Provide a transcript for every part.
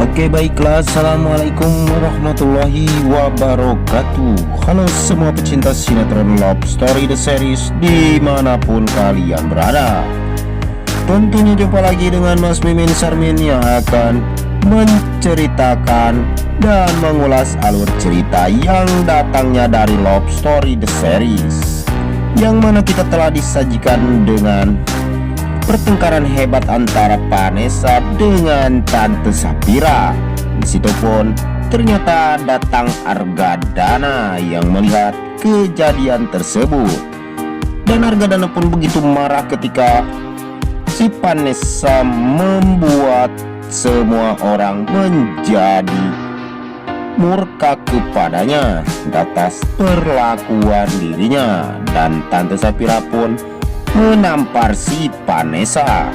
Oke, baiklah, assalamualaikum warahmatullahi wabarakatuh. Halo semua pecinta sinetron Love Story The Series dimanapun kalian berada. Tentunya jumpa lagi dengan Mas Mimin Sarmin yang akan menceritakan dan mengulas alur cerita yang datangnya dari Love Story The Series, yang mana kita telah disajikan dengan pertengkaran hebat antara Vanessa dengan Tante Sapira. Di situ pun ternyata datang Argadana yang melihat kejadian tersebut, dan Argadana pun begitu marah ketika si Vanessa membuat semua orang menjadi murka kepadanya atas perlakuan dirinya, dan Tante Sapira pun menampar si Vanessa.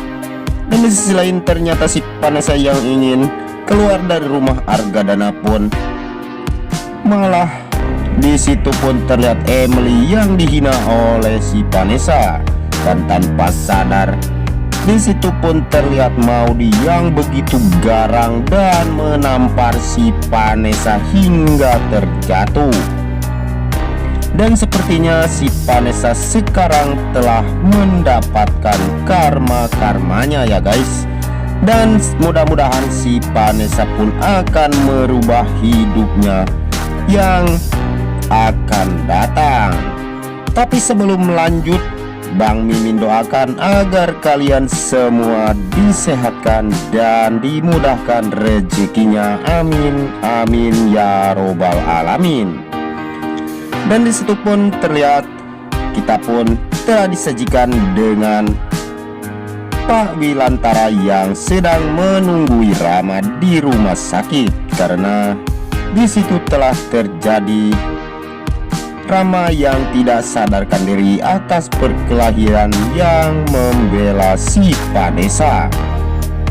Dan di sisi lain ternyata si Vanessa yang ingin keluar dari rumah Argadana pun malah di situ pun terlihat Emily yang dihina oleh si Vanessa, dan tanpa sadar di situ pun terlihat Maudy yang begitu garang dan menampar si Vanessa hingga terjatuh. Dan sepertinya si Vanessa sekarang telah mendapatkan karma-karmanya ya guys. Dan mudah-mudahan si Vanessa pun akan merubah hidupnya yang akan datang. Tapi sebelum lanjut, Bang Mimin doakan agar kalian semua disehatkan dan dimudahkan rezekinya. Amin, amin ya robbal alamin. Dan disitu pun terlihat kita pun telah disajikan dengan Pak Wilantara yang sedang menunggui Rama di rumah sakit, karena disitu telah terjadi Rama yang tidak sadarkan diri atas perkelahian yang membela si Vanessa.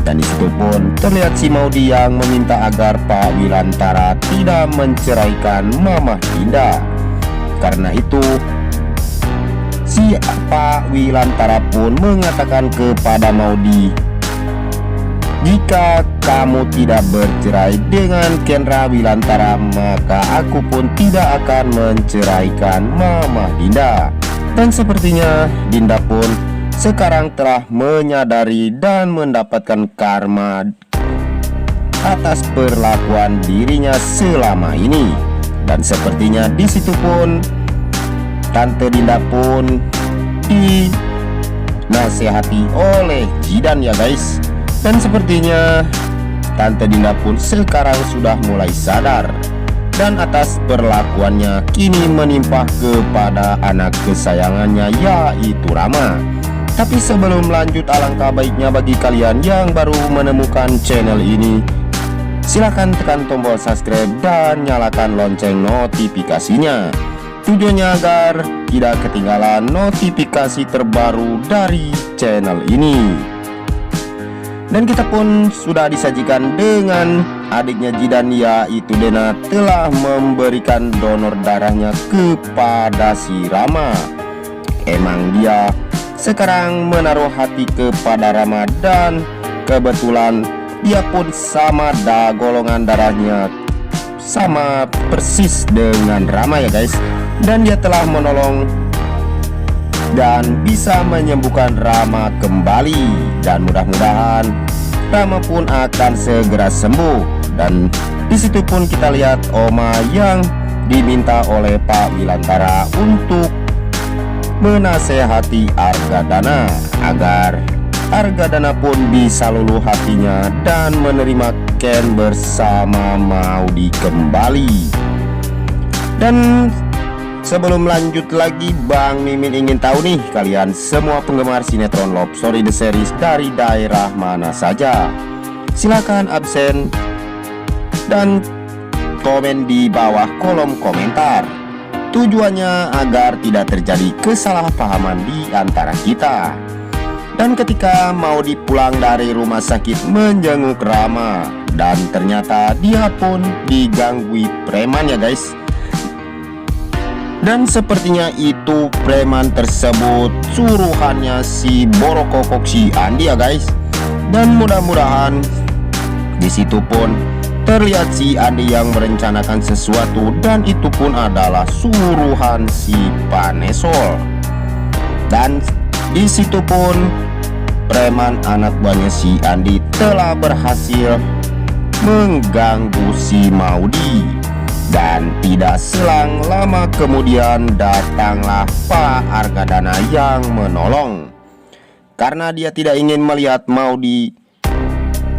Dan disitu pun terlihat si Maudy yang meminta agar Pak Wilantara tidak menceraikan Mama Dinda. Karena itu si Pak Wilantara pun mengatakan kepada Maudy, jika kamu tidak bercerai dengan Kendra Wilantara, maka aku pun tidak akan menceraikan Mama Dinda. Dan sepertinya Dinda pun sekarang telah menyadari dan mendapatkan karma atas perlakuan dirinya selama ini. Dan sepertinya di situ pun Tante Dinda pun dinasehati oleh Jidan ya guys. Dan sepertinya Tante Dinda pun sekarang sudah mulai sadar, dan atas perlakuannya kini menimpa kepada anak kesayangannya yaitu Rama. Tapi sebelum lanjut, alangkah baiknya bagi kalian yang baru menemukan channel ini, silahkan tekan tombol subscribe dan nyalakan lonceng notifikasinya. Tujuannya agar tidak ketinggalan notifikasi terbaru dari channel ini. Dan kita pun sudah disajikan dengan adiknya Jidan yaitu Dena telah memberikan donor darahnya kepada si Rama. Emang dia sekarang menaruh hati kepada Rama, dan kebetulan dia pun sama golongan darahnya sama persis dengan Rama ya guys. Dan dia telah menolong dan bisa menyembuhkan Rama kembali, dan mudah-mudahan Rama pun akan segera sembuh. Dan disitu pun kita lihat Oma yang diminta oleh Pak Wilantara untuk menasehati Argadana agar Argadana pun bisa luluh hatinya dan menerima Ken bersama Maudy kembali. Dan sebelum lanjut lagi, Bang Mimin ingin tahu nih, kalian semua penggemar sinetron Love Story The Series dari daerah mana saja? Silahkan absen dan komen di bawah kolom komentar. Tujuannya agar tidak terjadi kesalahpahaman di antara kita. Dan ketika Maudy pulang dari rumah sakit menjenguk Rama, dan ternyata dia pun diganggu preman ya guys. Dan sepertinya itu preman tersebut suruhannya si Borokokok si Andi ya guys. Dan mudah-mudahan Di situ pun terlihat si Andi yang merencanakan sesuatu, dan itu pun adalah suruhan si Panesol. Dan di situ pun preman anak buahnya si Andi telah berhasil mengganggu si Maudi. Dan tidak selang lama kemudian datanglah Pak Argadana yang menolong. Karena dia tidak ingin melihat Maudi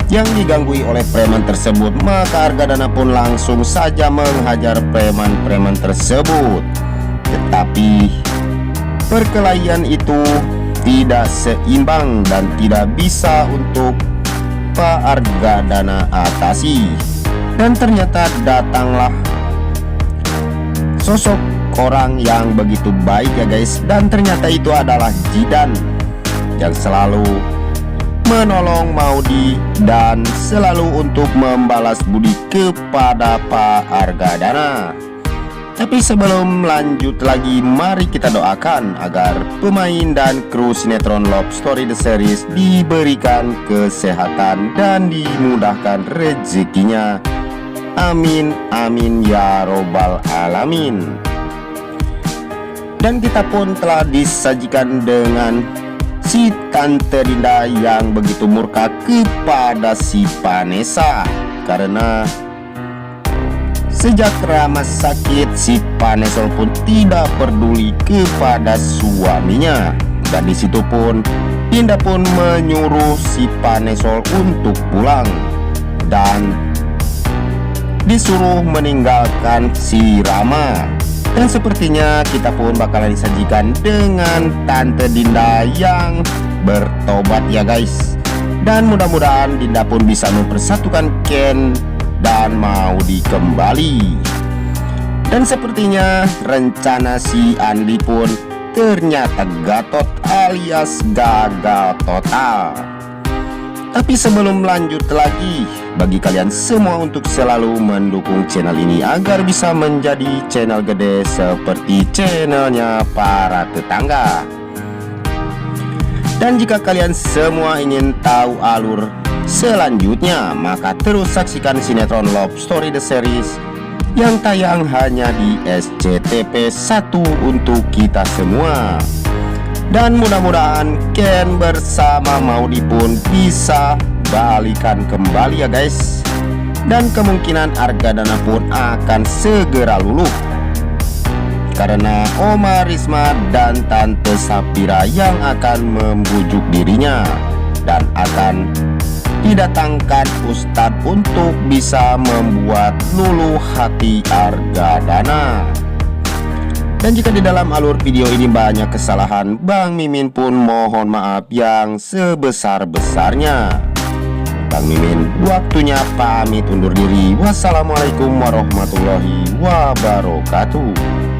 yang diganggui oleh preman tersebut, maka Argadana pun langsung saja menghajar preman-preman tersebut. Tetapi perkelahian itu tidak seimbang dan tidak bisa untuk Pak Argadana atasi. Dan ternyata datanglah sosok orang yang begitu baik ya guys. Dan ternyata itu adalah Jidan yang selalu menolong Maudi dan selalu untuk membalas budi kepada Pak Argadana. Tapi sebelum lanjut lagi, mari kita doakan agar pemain dan kru sinetron Love Story The Series diberikan kesehatan dan dimudahkan rezekinya. Amin, amin ya robbal alamin. Dan kita pun telah disajikan dengan si Tante Dinda yang begitu murka kepada si Vanessa. Karena sejak Rama sakit, si Panesol pun tidak peduli kepada suaminya. Dan disitu pun Dinda pun menyuruh si Panesol untuk pulang dan disuruh meninggalkan si Rama. Dan sepertinya kita pun bakalan disajikan dengan Tante Dinda yang bertobat ya guys. Dan mudah-mudahan Dinda pun bisa mempersatukan Ken dan Maudi kembali. Dan sepertinya rencana si Andi pun ternyata gatot alias gagal total. Tapi sebelum lanjut lagi, bagi kalian semua untuk selalu mendukung channel ini agar bisa menjadi channel gede seperti channelnya para tetangga. Dan jika kalian semua ingin tahu alur selanjutnya, maka terus saksikan sinetron Love Story The Series yang tayang hanya di SCTV 1 untuk kita semua. Dan mudah-mudahan Ken bersama Maudi pun bisa balikan kembali ya guys. Dan kemungkinan Argadana pun akan segera luluh karena Oma Risma dan Tante Sapira yang akan membujuk dirinya dan akan didatangkan Ustadz untuk bisa membuat luluh hati Argadana. Dan jika di dalam alur video ini banyak kesalahan, Bang Mimin pun mohon maaf yang sebesar-besarnya. Bang Mimin waktunya pamit undur diri. Wassalamualaikum warahmatullahi wabarakatuh.